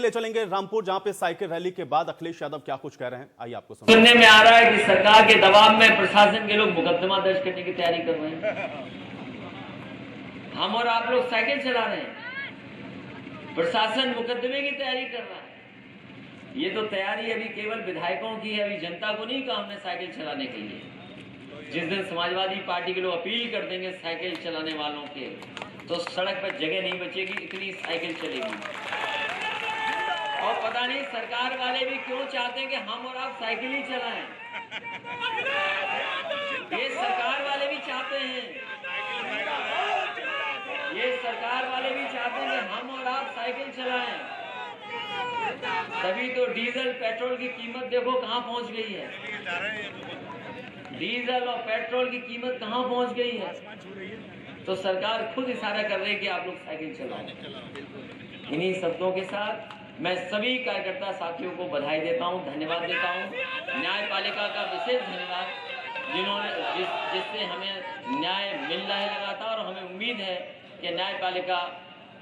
ले चलेंगे रामपुर, जहां पे साइकिल रैली के बाद अखिलेश यादव क्या कुछ कह रहे हैं, आइए आपको सुनते हैं। सुनने में आ रहा है कि सरकार के दबाव में प्रशासन के लोग मुकदमा दर्ज करने की तैयारी कर रहे हैं। हम और आप लोग साइकिल चला रहे हैं, प्रशासन मुकदमे की तैयारी कर रहा है। ये तो तैयारी अभी केवल विधायकों की है, अभी जनता को नहीं कहा हमने साइकिल चलाने के लिए। जिस दिन समाजवादी पार्टी के लोग अपील कर देंगे साइकिल चलाने वालों के, तो सड़क पर जगह नहीं बचेगी, इतनी साइकिल चलेगी। और पता नहीं सरकार वाले भी क्यों चाहते हैं कि हम और आप साइकिल ही चलाएं। ये सरकार वाले भी चाहते हैं, ये सरकार वाले भी चाहते हैं कि हम और आप साइकिल चलाएं। तभी तो डीजल पेट्रोल की कीमत देखो कहां पहुंच गई है। डीजल और पेट्रोल की कीमत कहां पहुंच गई है। तो सरकार खुद इशारा कर रही है कि आप लोग साइकिल चलाओ। इन्हीं शब्दों के साथ मैं सभी कार्यकर्ता साथियों को बधाई देता हूं, धन्यवाद देता हूं। न्यायपालिका का विशेष धन्यवाद, जिन्होंने जिससे हमें न्याय मिल रहा है लगातार, और हमें उम्मीद है कि न्यायपालिका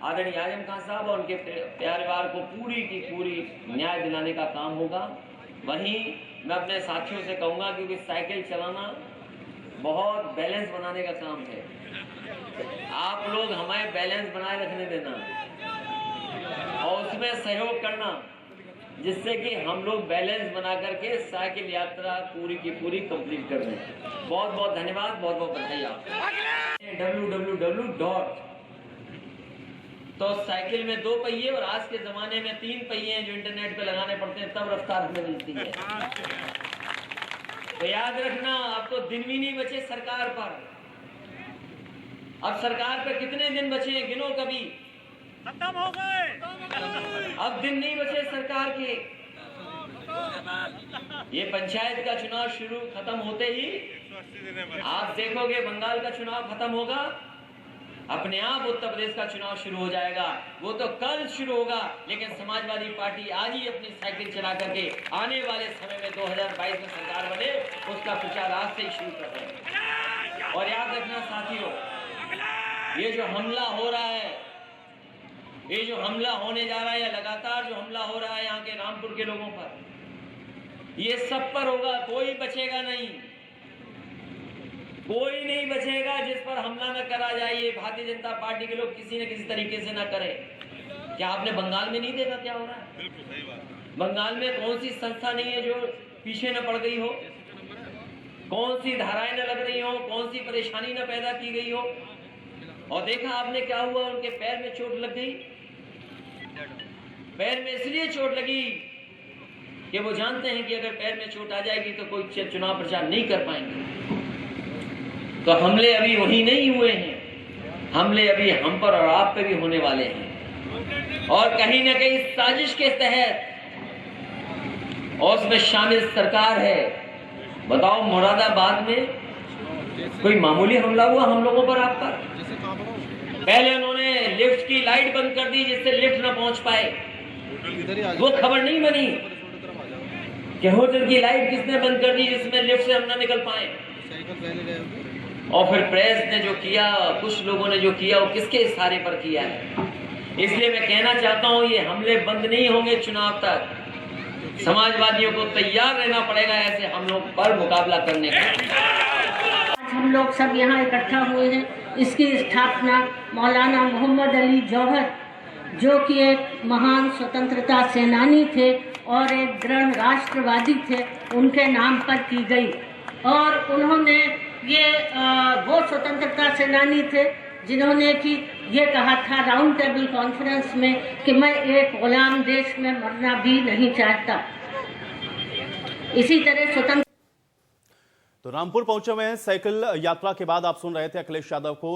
आदरणीय आजम खान साहब और उनके परिवार को पूरी की पूरी न्याय दिलाने का काम होगा। वहीं मैं अपने साथियों से कहूंगा, क्योंकि साइकिल चलाना बहुत बैलेंस बनाने का काम है, आप लोग हमें बैलेंस बनाए रखने देना और उसमें सहयोग करना, जिससे कि हम लोग बैलेंस बना करके साइकिल यात्रा पूरी की पूरी कंप्लीट कर दें। बहुत बहुत धन्यवाद, बहुत बहुत बधाई आपको। तो साइकिल में 2 पहिए और आज के जमाने में 3 पहिए हैं जो इंटरनेट पे लगाने पड़ते हैं, तब रफ्तार हमें मिलती है। तो याद रखना, अब तो दिन भी नहीं बचे सरकार पर। अब सरकार पे कितने दिन बचे हैं, गिनो कभी। खत्म हो गए। अब दिन नहीं बचे सरकार के। ये पंचायत का चुनाव खत्म होते ही आप देखोगे बंगाल का चुनाव खत्म होगा, अपने आप उत्तर प्रदेश का चुनाव शुरू हो जाएगा। वो तो कल शुरू होगा, लेकिन समाजवादी पार्टी आज ही अपनी साइकिल चला करके आने वाले समय में 2022 में सरकार बने, उसका प्रचार आज से ही शुरू कर रहे हैं। और याद रखना साथियों, ये जो हमला हो रहा है, ये जो हमला होने जा रहा है, या लगातार जो हमला हो रहा है यहाँ के रामपुर के लोगों पर, ये सब पर होगा, कोई बचेगा नहीं, कोई नहीं बचेगा जिस पर हमला न करा जाए। ये भारतीय जनता पार्टी के लोग किसी न किसी तरीके से न करें। क्या आपने बंगाल में नहीं देखा क्या हो रहा है? बिल्कुल सही बात। बंगाल में कौन सी संस्था नहीं है जो पीछे न पड़ गई हो, कौन सी धाराएं न लग रही हो, कौन सी परेशानी न पैदा की गई हो। और देखा आपने क्या हुआ, उनके पैर में चोट लग गई। पैर में इसलिए चोट लगी कि वो जानते हैं कि अगर पैर में चोट आ जाएगी तो कोई चुनाव प्रचार नहीं कर पाएंगे। तो हमले अभी वही नहीं हुए हैं, हमले अभी हम पर और आप पे भी होने वाले हैं। और कहीं ना कहीं साजिश के तहत, और उसमें शामिल सरकार है। बताओ, मुरादाबाद में कोई मामूली हमला हुआ हम लोगों पर, आप पर? पहले उन्होंने लिफ्ट की लाइट बंद कर दी जिससे लिफ्ट न पहुंच पाए, वो खबर नहीं बनी कि होटल की लाइट किसने बंद कर दी जिसमें लिफ्ट से हम न निकल पाए। और फिर प्रेस ने जो किया, कुछ लोगों ने जो किया, वो किसके इशारे पर किया है। इसलिए मैं कहना चाहता हूं, ये हमले बंद नहीं होंगे चुनाव तक। समाजवादियों को तैयार रहना पड़ेगा ऐसे हमलों पर मुकाबला करने का। आज हम लोग सब यहाँ इकट्ठा हुए हैं, इसकी स्थापना मौलाना मोहम्मद अली जौहर, जो कि एक महान स्वतंत्रता सेनानी थे और एक दृढ़ राष्ट्रवादी थे, उनके नाम पर की गई। और उन्होंने वो स्वतंत्रता सेनानी थे जिन्होंने कि ये कहा था राउंड टेबल कॉन्फ्रेंस में कि मैं एक गुलाम देश में मरना भी नहीं चाहता। इसी तरह स्वतंत्र। तो रामपुर पहुंचे हुए हैं साइकिल यात्रा के बाद आप सुन रहे थे अखिलेश यादव को।